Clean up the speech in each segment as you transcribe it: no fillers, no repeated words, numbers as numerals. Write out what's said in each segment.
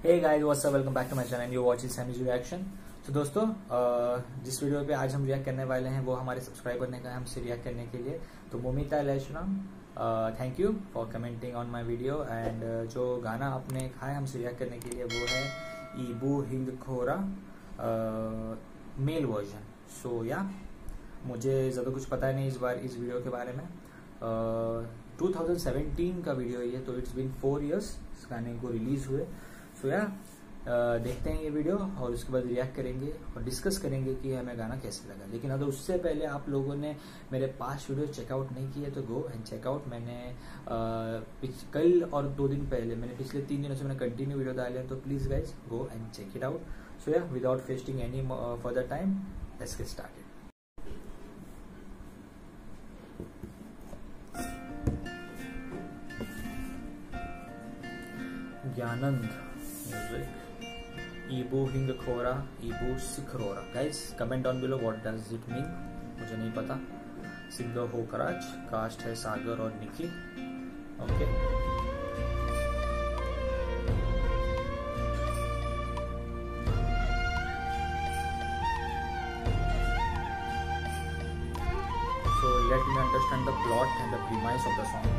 Hey guys what's up, welcome back to my channel, you watching Sammy's reaction. तो दोस्तों, जिस video पे आज हम रिएक्ट करने वाले हैं वो हमारे सब्सक्राइबर ने कहा हमसे रिएक्ट करने के लिए। तो Momita Leshram, thank you for commenting on my video. And जो गाना आपने कहा है हमसे रिएक्ट करने के लिए वो है ईबू हिंग खोरा मेल वर्जन। सो या मुझे ज़्यादा कुछ पता नहीं इस बार इस वीडियो के बारे में। 2017 का वीडियो है ये, तो इट्स बीन 4 years इस गाने को रिलीज हुए। सो या देखते हैं ये वीडियो और उसके बाद रिएक्ट करेंगे और डिस्कस करेंगे कि हमें गाना कैसे लगा। लेकिन अगर उससे पहले आप लोगों ने मेरे पास्ट वीडियो चेकआउट नहीं किए तो गो एंड चेकआउट। मैंने कल और 2 दिन पहले मैंने पिछले 3 दिनों से मैंने कंटिन्यू वीडियो डाले हैं, तो please guys go and check it out. So ya without wasting any further time, let's get started. ज्ञानंद म्यूजिक, ईबू हिंग खोरा, ईबू सिखरोरा। Guys comment down below what does it mean, मुझे नहीं पता। सिंगर हो कराच, कास्ट है सागर और Nikki. Okay so let me understand the plot and the premise of the song.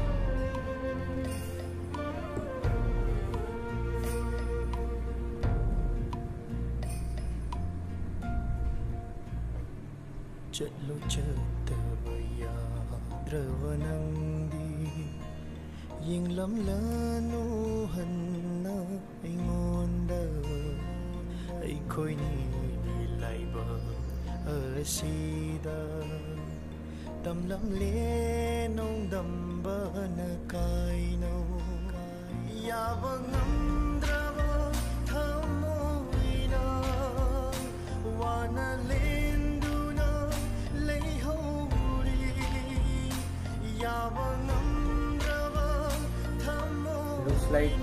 चलो चतवया द्रवनंदी यिंगलम लनो हन्ना इंगोंदा अखोइनी लाइबा असीदा तमलम लेनो दंबन काइनो यावंगंद्रव थमोइना वाना looks like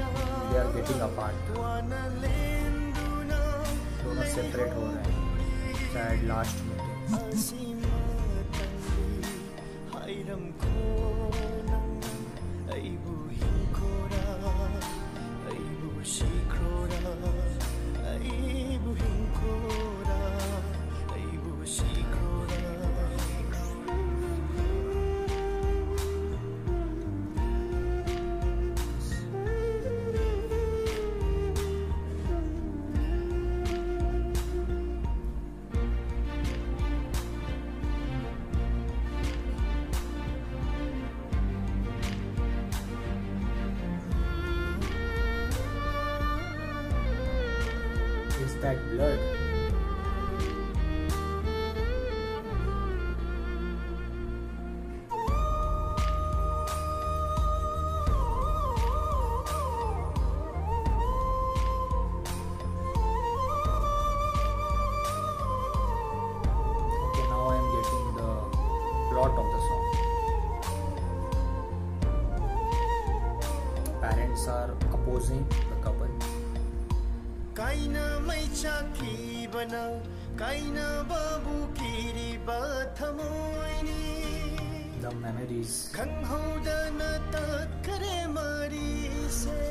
they are getting apart, दोनों सेपरेट हो रहे हैं शायद लास्ट में। Is that blood? Okay, now I am getting the plot of the song. Parents are opposing the couple. काइना मैचा की बना काइना बाबू की बाथमोइनी The memories. खंगहोदन तकरे मरी से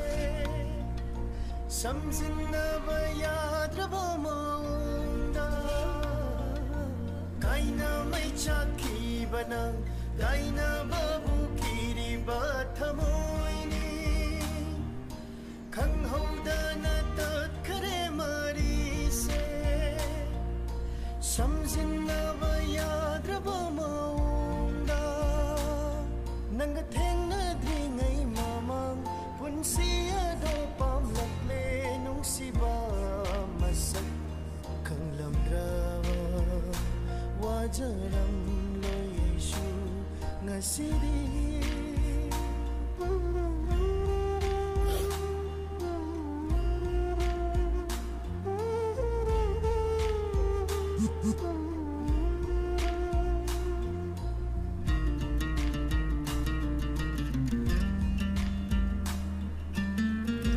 समझिन्नब याद्रब मौंदा काइना मैचा की बना काइना बाबू की बाथमोइनी खंगहोदन समझिन्नब याद्रब मौंदा नंग थेंनद्रिङै ममाङ पुन्सि अदो पामलक्ले नुंसिबा मसक खंगलमद्रब वाजरमलो Yeshu ngasidi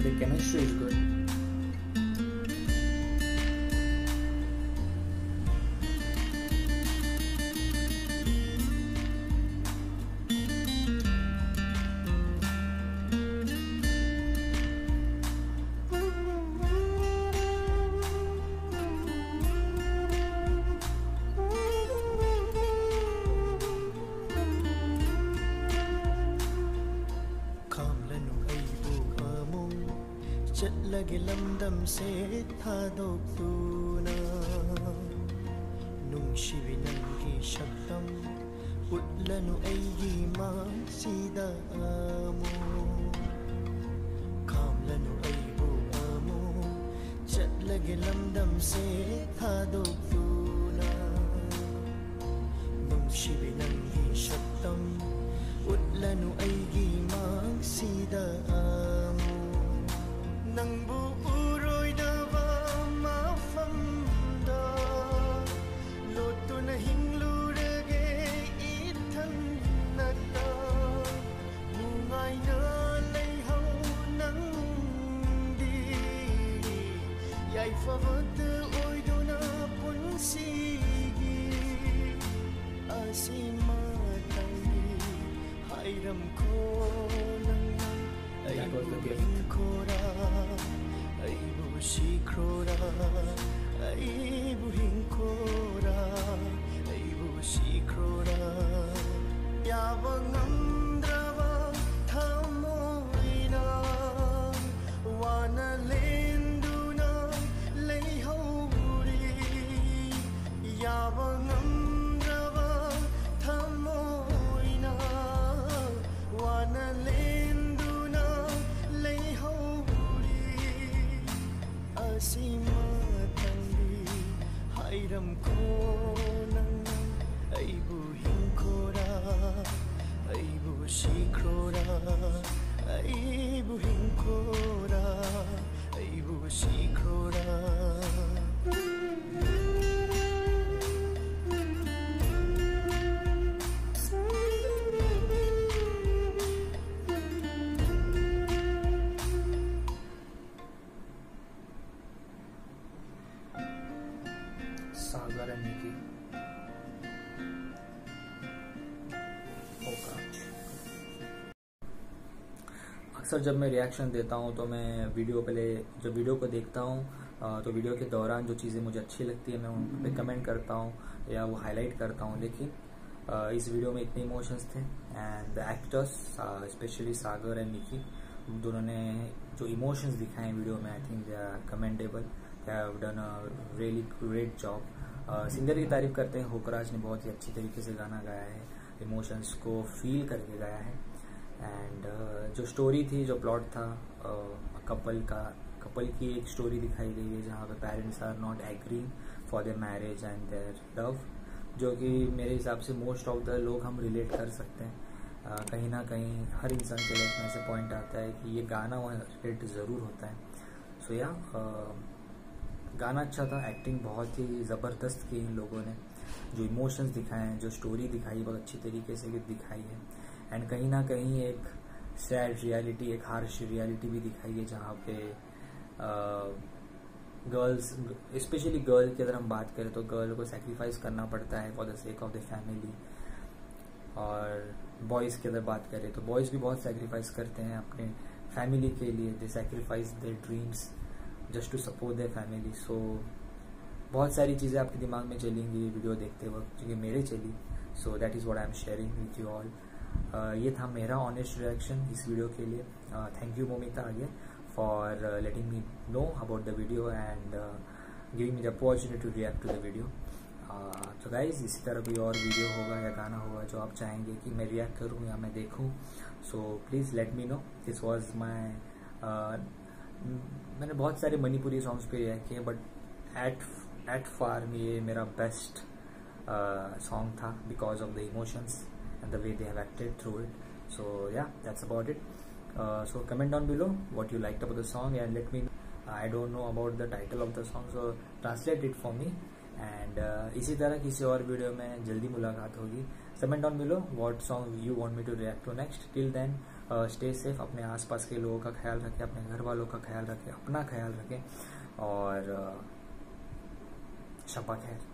The chemistry is good. ꯆꯠꯂꯒꯦ ꯂꯝꯗꯝꯁꯦ ꯊꯥꯗꯣꯛꯇꯨꯅ ꯅꯨꯡꯁꯤꯕꯤ ꯅꯪꯒꯤ ꯁꯛꯇꯝ ꯎꯠꯂꯅꯨ ꯑꯩꯒꯤ ꯃꯥꯡꯁꯤꯗ ꯑꯃꯨꯛ ꯈꯥꯝꯂꯅꯨ ꯑꯩꯕꯨ ꯑꯃꯨꯛ ꯆꯠꯂꯒꯦ ꯂꯝꯗꯝꯁꯦ ꯊꯥꯗꯣꯛꯇꯨꯅ ꯅꯨꯡꯁꯤꯕꯤ ꯅꯪꯒꯤ ꯁꯛꯇꯝ ꯎꯠꯂꯅꯨ ꯑꯩꯒꯤ ꯃꯥꯡꯁꯤꯗ ꯑꯃꯨꯛ ꯅꯪꯕꯨ ꯎꯔꯣꯏꯗꯕ ꯃꯐꯝꯗ ꯂꯣꯠꯇꯨꯅ ꯍꯤꯡꯂꯨꯔꯒꯦ ꯏꯊꯟꯇ ꯅꯨꯡꯉꯥꯏꯅ ꯂꯩꯍꯧ ꯅꯪꯗꯤ ꯌꯥꯏꯐꯕꯇ ꯑꯣꯏꯗꯨꯅ ꯄꯨꯟꯁꯤꯒꯤ ꯑꯁꯤꯃꯇꯪꯒꯤ ꯍꯥꯏꯔꯝꯈꯣ ꯅꯪꯅ ꯑꯩꯕꯨ ꯍꯤꯡꯈꯣꯔꯥ ꯑꯩꯕꯨ 시크로라 아이부 힝코라 아이부 시크로라 야방암드라바 타모이나 와나렌두나 레이호리 야방암드라바 타모이나 와나렌두나 레이호리 아시마탕리 하이람코 낭낭 아이부 힝코라 아이부 시크로라 아이부 힝코라 아이부 시크로라 सागर एंड निकी अक्सर जब मैं रिएक्शन देता हूँ तो मैं जब वीडियो को देखता हूँ तो वीडियो के दौरान जो चीज़ें मुझे अच्छी लगती है मैं उन पे कमेंट करता हूँ या वो हाईलाइट करता हूँ, लेकिन इस वीडियो में इतने इमोशंस थे and the actors specially Sagar and Nikki दोनों ने जो इमोशंस दिखाए वीडियो में I think they are commendable, they have done a really great job. Singer की तारीफ करते हैं, होकराज ने बहुत ही अच्छी तरीके से गाना गाया है, इमोशंस को फील करके गाया है एंड जो स्टोरी थी, जो प्लॉट था कपल की एक स्टोरी दिखाई गई है जहाँ पे parents are not agree for their marriage and their love, जो कि मेरे हिसाब से मोस्ट ऑफ द लोग हम रिलेट कर सकते हैं। कहीं ना कहीं हर इंसान के लाइफ में ऐसे पॉइंट आता है कि ये गाना वहाँ रिलेट ज़रूर होता है। सो या गाना अच्छा था, एक्टिंग बहुत ही ज़बरदस्त की इन लोगों ने, जो इमोशंस दिखाए हैं, जो स्टोरी दिखाई बहुत अच्छी तरीके से दिखाई है एंड कहीं ना कहीं एक सैड रियलिटी, एक हार्श रियलिटी भी दिखाई है जहाँ पे गर्ल्स, स्पेशली गर्ल की अगर हम बात करें तो गर्ल को सेक्रीफाइस करना पड़ता है for the sake of the family, और बॉयज़ की अगर बात करें तो बॉयज़ भी बहुत सेक्रीफाइस करते हैं अपने फैमिली के लिए, they sacrifice their dreams just to support their family. So बहुत सारी चीज़ें आपके दिमाग में चलेंगी ये वीडियो देखते वक्त, क्योंकि मेरे चली। So that is what I am sharing with you all. ये था मेरा ऑनेस्ट रिएक्शन इस वीडियो के लिए। Thank you Momita again for letting me know about the video and giving me the opportunity to react to the video. तो guys इसी तरह कोई और वीडियो होगा या गाना होगा जो आप चाहेंगे कि मैं रिएक्ट करूँ या मैं देखूँ, so please let me know. This was my मैंने बहुत सारे मणिपुरी सॉन्ग्स पे रिएक्ट किए, बट एट फार में ये मेरा बेस्ट सॉन्ग था because of the emotions and the way they have acted through it. So yeah, that's about it. So comment down below what you liked about the song and let me know. I don't know about the title of the song, so translate it for me. And इसी तरह किसी और video में जल्दी मुलाकात होगी। Comment down below what song you want me to react to next. Till then, stay safe, अपने आसपास के लोगों का ख्याल रखें, अपने घर वालों का ख्याल रखें, अपना ख्याल रखें और शब्बा खैर।